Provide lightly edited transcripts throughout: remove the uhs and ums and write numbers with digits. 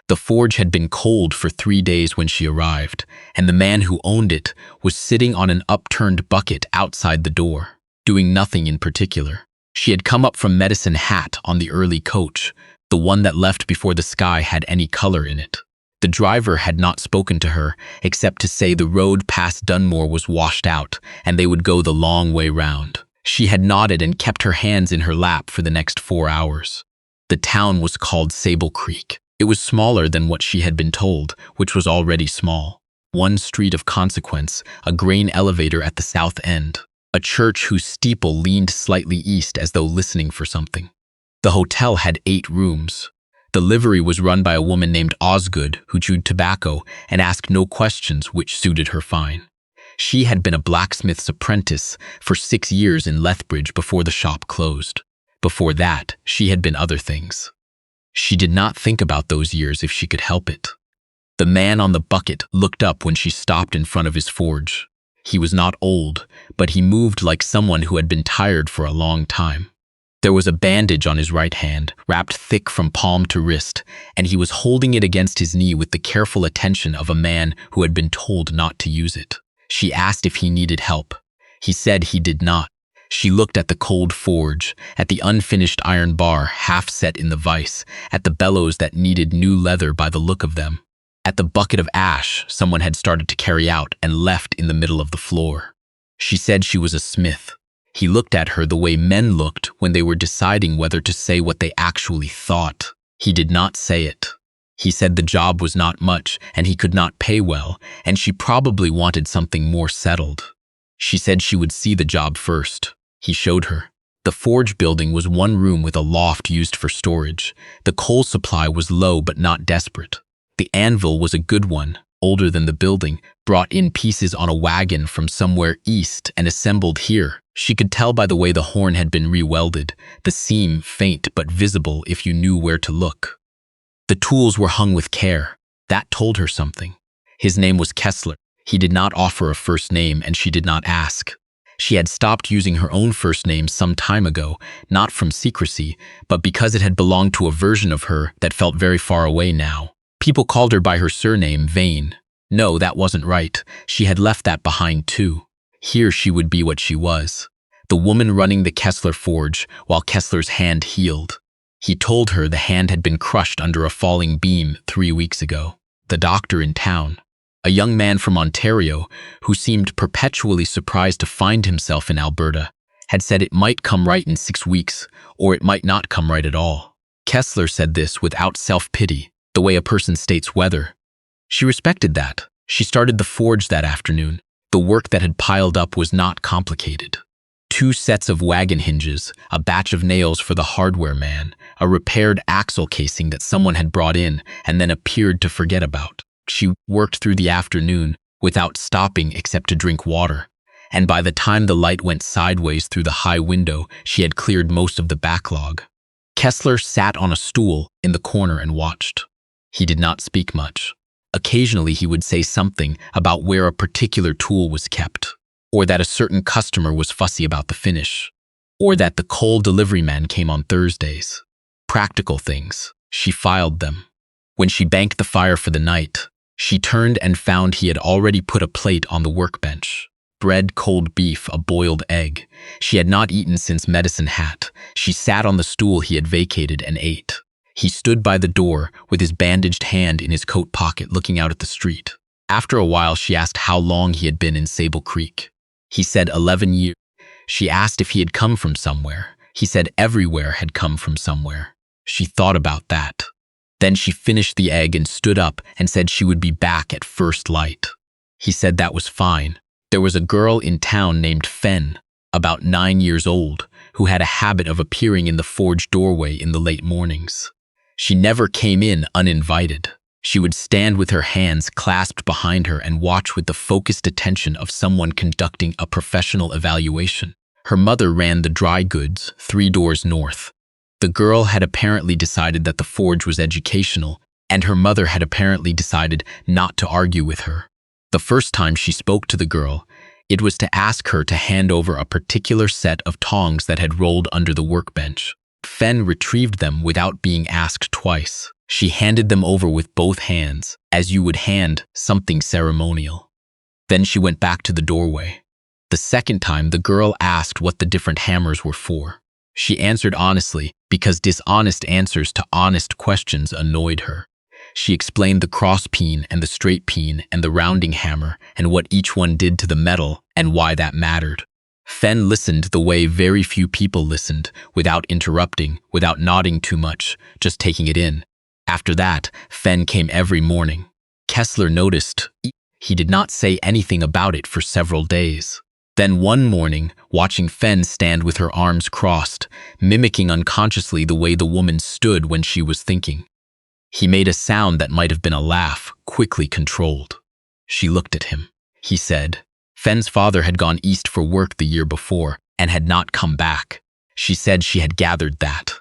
The forge had been cold for 3 days when she arrived, and the man who owned it was sitting on an upturned bucket outside the door, doing nothing in particular. She had come up from Medicine Hat on the early coach, the one that left before the sky had any color in it. The driver had not spoken to her, except to say the road past Dunmore was washed out, and they would go the long way round. She had nodded and kept her hands in her lap for the next 4 hours. The town was called Sable Creek. It was smaller than what she had been told, which was already small. One street of consequence, a grain elevator at the south end, a church whose steeple leaned slightly east as though listening for something. The hotel had 8 rooms. The livery was run by a woman named Osgood who chewed tobacco and asked no questions, which suited her fine. She had been a blacksmith's apprentice for 6 years in Lethbridge before the shop closed. Before that, she had been other things. She did not think about those years if she could help it. The man on the bucket looked up when she stopped in front of his forge. He was not old, but he moved like someone who had been tired for a long time. There was a bandage on his right hand, wrapped thick from palm to wrist, and he was holding it against his knee with the careful attention of a man who had been told not to use it. She asked if he needed help. He said he did not. She looked at the cold forge, at the unfinished iron bar half set in the vise, at the bellows that needed new leather by the look of them, at the bucket of ash someone had started to carry out and left in the middle of the floor. She said she was a smith. He looked at her the way men looked when they were deciding whether to say what they actually thought. He did not say it. He said the job was not much and he could not pay well, and she probably wanted something more settled. She said she would see the job first. He showed her. The forge building was one room with a loft used for storage. The coal supply was low but not desperate. The anvil was a good one, older than the building, brought in pieces on a wagon from somewhere east and assembled here. She could tell by the way the horn had been re-welded, the seam faint but visible if you knew where to look. The tools were hung with care. That told her something. His name was Kessler. He did not offer a first name and she did not ask. She had stopped using her own first name some time ago, not from secrecy, but because it had belonged to a version of her that felt very far away now. People called her by her surname, Vane. No, that wasn't right. She had left that behind too. Here she would be what she was, the woman running the Kessler forge while Kessler's hand healed. He told her the hand had been crushed under a falling beam 3 weeks ago. The doctor in town, a young man from Ontario who seemed perpetually surprised to find himself in Alberta, had said it might come right in 6 weeks, or it might not come right at all. Kessler said this without self-pity, the way a person states weather. She respected that. She started the forge that afternoon. The work that had piled up was not complicated. 2 sets of wagon hinges, a batch of nails for the hardware man, a repaired axle casing that someone had brought in and then appeared to forget about. She worked through the afternoon without stopping except to drink water, and by the time the light went sideways through the high window, she had cleared most of the backlog. Kessler sat on a stool in the corner and watched. He did not speak much. Occasionally he would say something about where a particular tool was kept, or that a certain customer was fussy about the finish, or that the coal delivery man came on Thursdays. Practical things. She filed them. When she banked the fire for the night, she turned and found he had already put a plate on the workbench. Bread, cold beef, a boiled egg. She had not eaten since Medicine Hat. She sat on the stool he had vacated and ate. He stood by the door with his bandaged hand in his coat pocket looking out at the street. After a while, she asked how long he had been in Sable Creek. He said 11 years. She asked if he had come from somewhere. He said everywhere had come from somewhere. She thought about that. Then she finished the egg and stood up and said she would be back at first light. He said that was fine. There was a girl in town named Fen, about 9 years old, who had a habit of appearing in the forge doorway in the late mornings. She never came in uninvited. She would stand with her hands clasped behind her and watch with the focused attention of someone conducting a professional evaluation. Her mother ran the dry goods 3 doors north. The girl had apparently decided that the forge was educational, and her mother had apparently decided not to argue with her. The first time she spoke to the girl, it was to ask her to hand over a particular set of tongs that had rolled under the workbench. Fen retrieved them without being asked twice. She handed them over with both hands, as you would hand something ceremonial. Then she went back to the doorway. The second time, the girl asked what the different hammers were for. She answered honestly, because dishonest answers to honest questions annoyed her. She explained the cross peen and the straight peen and the rounding hammer and what each one did to the metal and why that mattered. Fen listened the way very few people listened, without interrupting, without nodding too much, just taking it in. After that, Fen came every morning. Kessler noticed. He did not say anything about it for several days. Then one morning, watching Fen stand with her arms crossed, mimicking unconsciously the way the woman stood when she was thinking, he made a sound that might have been a laugh, quickly controlled. She looked at him. He said, Fen's father had gone east for work the year before and had not come back. She said she had gathered that.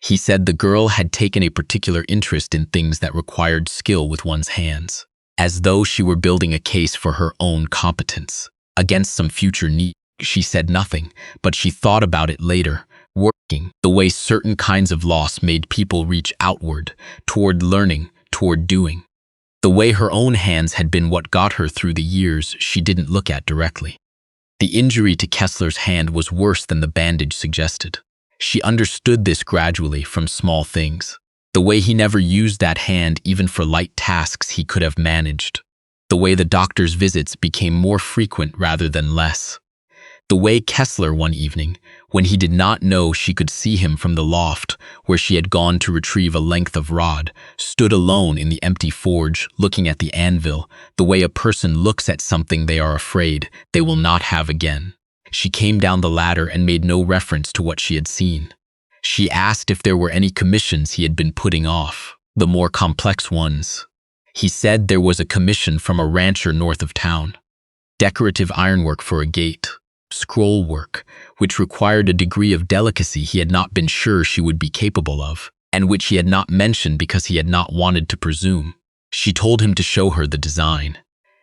He said the girl had taken a particular interest in things that required skill with one's hands, as though she were building a case for her own competence against some future need. She said nothing, but she thought about it later, working the way certain kinds of loss made people reach outward, toward learning, toward doing. The way her own hands had been what got her through the years she didn't look at directly. The injury to Kessler's hand was worse than the bandage suggested. She understood this gradually from small things. The way he never used that hand even for light tasks he could have managed. The way the doctor's visits became more frequent rather than less. The way Kessler one evening, when he did not know she could see him from the loft where she had gone to retrieve a length of rod, stood alone in the empty forge looking at the anvil, the way a person looks at something they are afraid they will not have again. She came down the ladder and made no reference to what she had seen. She asked if there were any commissions he had been putting off, the more complex ones. He said there was a commission from a rancher north of town. Decorative ironwork for a gate. Scroll work, which required a degree of delicacy he had not been sure she would be capable of, and which he had not mentioned because he had not wanted to presume. She told him to show her the design.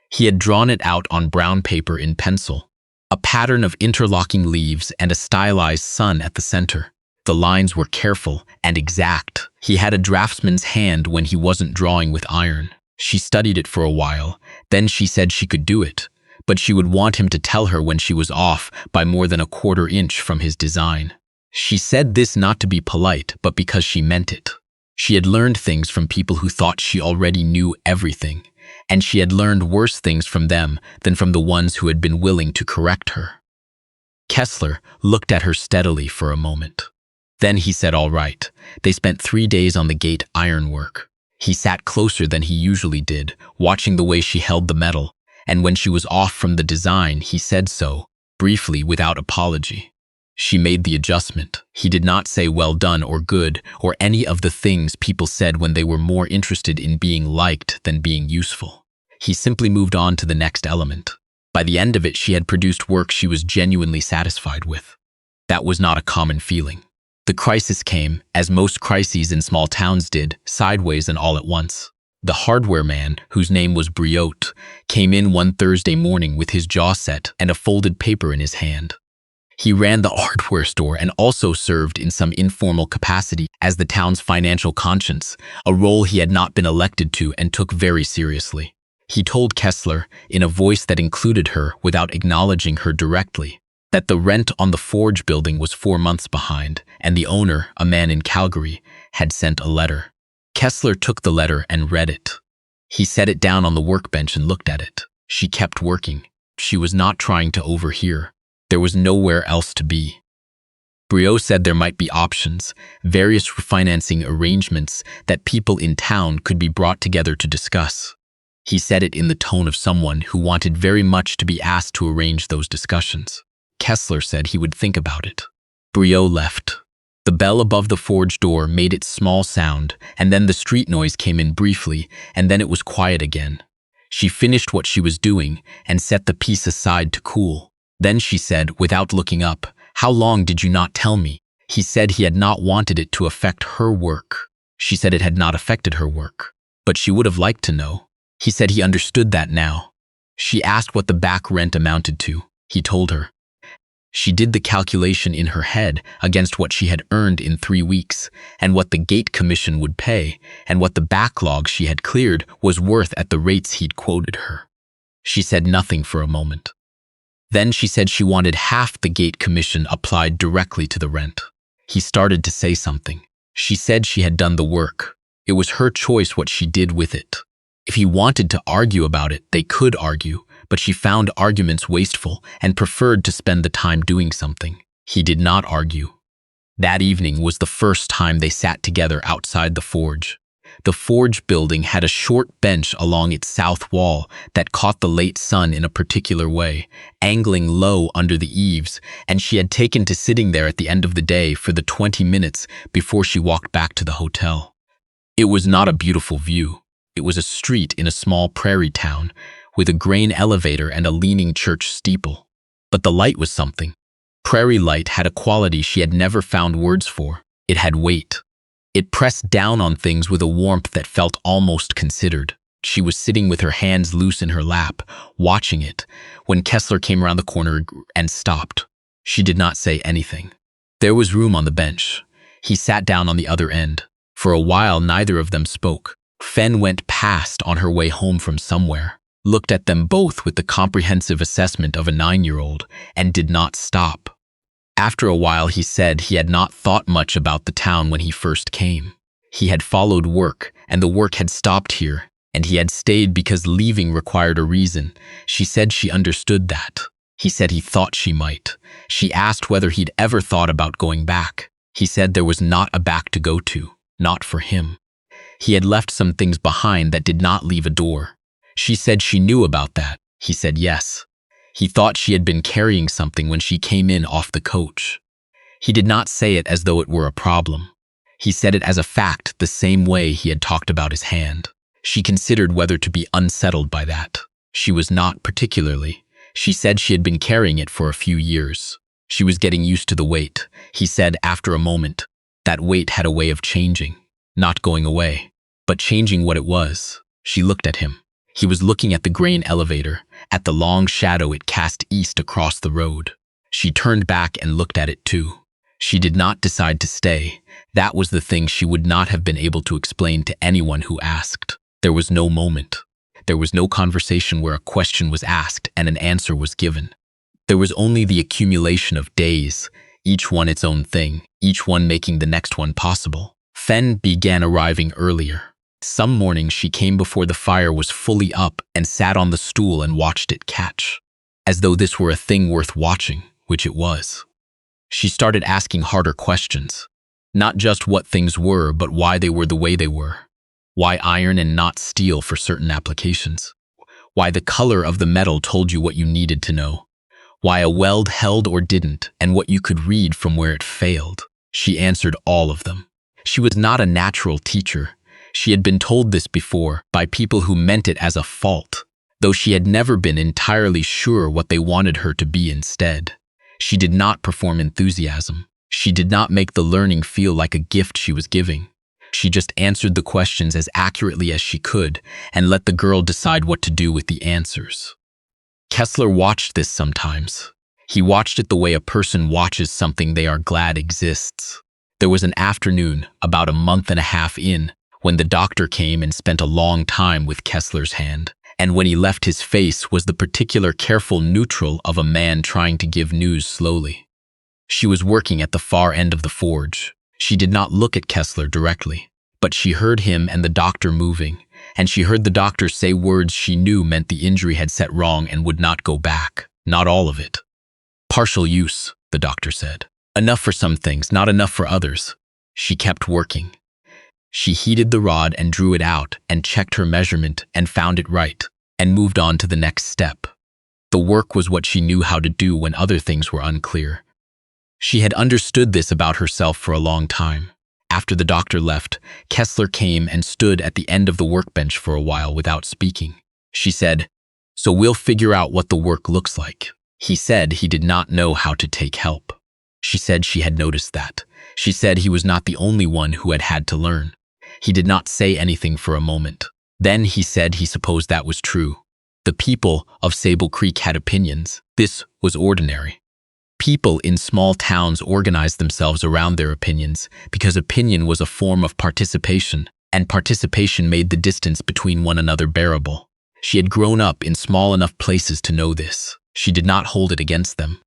He had drawn it out on brown paper in pencil, a pattern of interlocking leaves and a stylized sun at the center. The lines were careful and exact. He had a draftsman's hand when he wasn't drawing with iron. She studied it for a while, then she said she could do it, but she would want him to tell her when she was off by more than a quarter inch from his design. She said this not to be polite, but because she meant it. She had learned things from people who thought she already knew everything, and she had learned worse things from them than from the ones who had been willing to correct her. Kessler looked at her steadily for a moment. Then he said all right. They spent 3 days on the gate ironwork. He sat closer than he usually did, watching the way she held the metal, and when she was off from the design, he said so, briefly, without apology. She made the adjustment. He did not say well done or good or any of the things people said when they were more interested in being liked than being useful. He simply moved on to the next element. By the end of it, she had produced work she was genuinely satisfied with. That was not a common feeling. The crisis came, as most crises in small towns did, sideways and all at once. The hardware man, whose name was Briot, came in one Thursday morning with his jaw set and a folded paper in his hand. He ran the hardware store and also served in some informal capacity as the town's financial conscience, a role he had not been elected to and took very seriously. He told Kessler, in a voice that included her without acknowledging her directly, that the rent on the forge building was 4 months behind, and the owner, a man in Calgary, had sent a letter. Kessler took the letter and read it. He set it down on the workbench and looked at it. She kept working. She was not trying to overhear. There was nowhere else to be. Briot said there might be options, various refinancing arrangements that people in town could be brought together to discuss. He said it in the tone of someone who wanted very much to be asked to arrange those discussions. Kessler said he would think about it. Briot left. The bell above the forge door made its small sound, and then the street noise came in briefly, and then it was quiet again. She finished what she was doing and set the piece aside to cool. Then she said, without looking up, "How long did you not tell me?" He said he had not wanted it to affect her work. She said it had not affected her work, but she would have liked to know. He said he understood that now. She asked what the back rent amounted to. He told her. She did the calculation in her head against what she had earned in 3 weeks, and what the gate commission would pay, and what the backlog she had cleared was worth at the rates he'd quoted her. She said nothing for a moment. Then she said she wanted half the gate commission applied directly to the rent. He started to say something. She said she had done the work. It was her choice what she did with it. If he wanted to argue about it, they could argue, but she found arguments wasteful and preferred to spend the time doing something. He did not argue. That evening was the first time they sat together outside the forge. The forge building had a short bench along its south wall that caught the late sun in a particular way, angling low under the eaves, and she had taken to sitting there at the end of the day for the 20 minutes before she walked back to the hotel. It was not a beautiful view. It was a street in a small prairie town with a grain elevator and a leaning church steeple. But the light was something. Prairie light had a quality she had never found words for. It had weight. It pressed down on things with a warmth that felt almost considered. She was sitting with her hands loose in her lap, watching it, when Kessler came around the corner and stopped. She did not say anything. There was room on the bench. He sat down on the other end. For a while, neither of them spoke. Fen went past on her way home from somewhere, looked at them both with the comprehensive assessment of a 9-year-old, and did not stop. After a while, he said he had not thought much about the town when he first came. He had followed work, and the work had stopped here, and he had stayed because leaving required a reason. She said she understood that. He said he thought she might. She asked whether he'd ever thought about going back. He said there was not a back to go to, not for him. He had left some things behind that did not leave a door. She said she knew about that. He said yes. He thought she had been carrying something when she came in off the coach. He did not say it as though it were a problem. He said it as a fact, the same way he had talked about his hand. She considered whether to be unsettled by that. She was not particularly. She said she had been carrying it for a few years. She was getting used to the weight. He said after a moment, that weight had a way of changing, not going away, but changing what it was. She looked at him. He was looking at the grain elevator, at the long shadow it cast east across the road. She turned back and looked at it too. She did not decide to stay. That was the thing she would not have been able to explain to anyone who asked. There was no moment. There was no conversation where a question was asked and an answer was given. There was only the accumulation of days, each one its own thing, each one making the next one possible. Fen began arriving earlier. Some mornings she came before the fire was fully up and sat on the stool and watched it catch, as though this were a thing worth watching, which it was. She started asking harder questions, not just what things were, but why they were the way they were. Why iron and not steel for certain applications? Why the color of the metal told you what you needed to know? Why a weld held or didn't, and what you could read from where it failed? She answered all of them. She was not a natural teacher. She had been told this before by people who meant it as a fault, though she had never been entirely sure what they wanted her to be instead. She did not perform enthusiasm. She did not make the learning feel like a gift she was giving. She just answered the questions as accurately as she could and let the girl decide what to do with the answers. Kessler watched this sometimes. He watched it the way a person watches something they are glad exists. There was an afternoon, about a month and a half in, when the doctor came and spent a long time with Kessler's hand, and when he left his face was the particular careful neutral of a man trying to give news slowly. She was working at the far end of the forge. She did not look at Kessler directly, but she heard him and the doctor moving, and she heard the doctor say words she knew meant the injury had set wrong and would not go back, not all of it. Partial use, the doctor said. Enough for some things, not enough for others. She kept working. She heated the rod and drew it out and checked her measurement and found it right and moved on to the next step. The work was what she knew how to do when other things were unclear. She had understood this about herself for a long time. After the doctor left, Kessler came and stood at the end of the workbench for a while without speaking. She said, "So we'll figure out what the work looks like." He said he did not know how to take help. She said she had noticed that. She said he was not the only one who had had to learn. He did not say anything for a moment. Then he said he supposed that was true. The people of Sable Creek had opinions. This was ordinary. People in small towns organized themselves around their opinions because opinion was a form of participation, and participation made the distance between one another bearable. She had grown up in small enough places to know this. She did not hold it against them.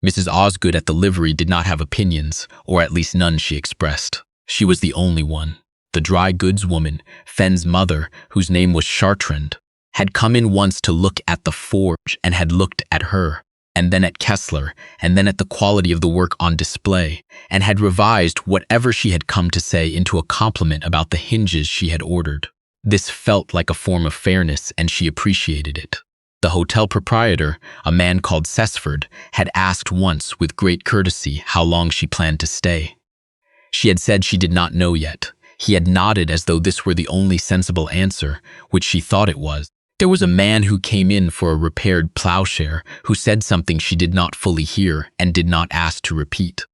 Mrs. Osgood at the livery did not have opinions, or at least none she expressed. She was the only one. The dry goods woman, Fenn's mother, whose name was Chartrand, had come in once to look at the forge and had looked at her, and then at Kessler, and then at the quality of the work on display, and had revised whatever she had come to say into a compliment about the hinges she had ordered. This felt like a form of fairness, and she appreciated it. The hotel proprietor, a man called Cessford, had asked once with great courtesy how long she planned to stay. She had said she did not know yet. He had nodded as though this were the only sensible answer, which she thought it was. There was a man who came in for a repaired plowshare who said something she did not fully hear and did not ask to repeat.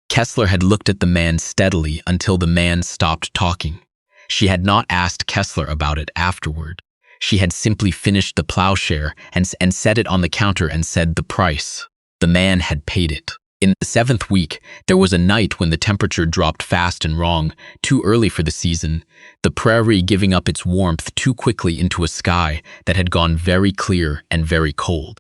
Kessler had looked at the man steadily until the man stopped talking. She had not asked Kessler about it afterward. She had simply finished the plowshare and set it on the counter and said the price. The man had paid it. In the 7th week, there was a night when the temperature dropped fast and wrong, too early for the season, the prairie giving up its warmth too quickly into a sky that had gone very clear and very cold.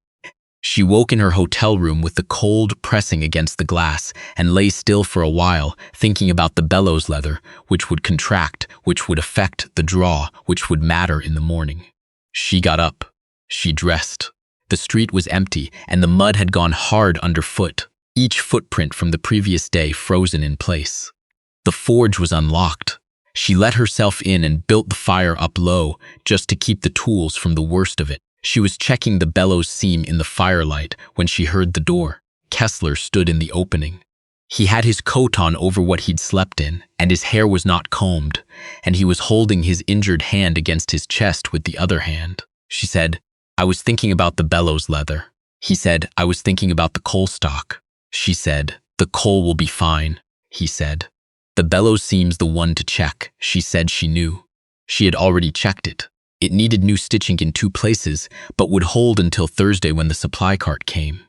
She woke in her hotel room with the cold pressing against the glass and lay still for a while, thinking about the bellows leather, which would contract, which would affect the draw, which would matter in the morning. She got up. She dressed. The street was empty, and the mud had gone hard underfoot, each footprint from the previous day frozen in place. The forge was unlocked. She let herself in and built the fire up low, just to keep the tools from the worst of it. She was checking the bellows seam in the firelight when she heard the door. Kessler stood in the opening. He had his coat on over what he'd slept in, and his hair was not combed, and he was holding his injured hand against his chest with the other hand. She said, "I was thinking about the bellows leather." He said, "I was thinking about the coal stock." She said, "The coal will be fine," he said. The bellows seam's the one to check, she said she knew. She had already checked it. It needed new stitching in 2 places, but would hold until Thursday when the supply cart came.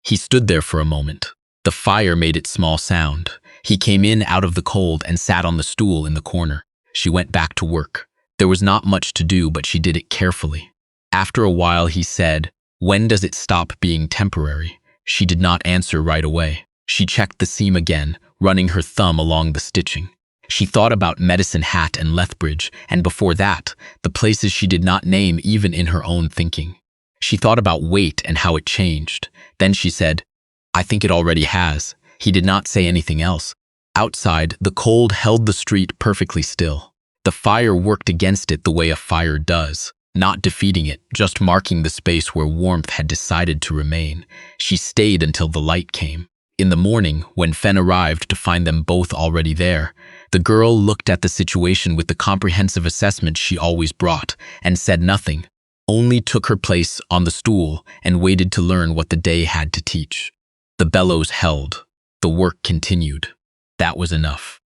He stood there for a moment. The fire made its small sound. He came in out of the cold and sat on the stool in the corner. She went back to work. There was not much to do, but she did it carefully. After a while, he said, "When does it stop being temporary?" She did not answer right away. She checked the seam again, running her thumb along the stitching. She thought about Medicine Hat and Lethbridge, and before that, the places she did not name even in her own thinking. She thought about weight and how it changed. Then she said, "I think it already has." He did not say anything else. Outside, the cold held the street perfectly still. The fire worked against it the way a fire does, not defeating it, just marking the space where warmth had decided to remain. She stayed until the light came. In the morning, when Fenn arrived to find them both already there, the girl looked at the situation with the comprehensive assessment she always brought and said nothing, only took her place on the stool and waited to learn what the day had to teach. The bellows held. The work continued. That was enough.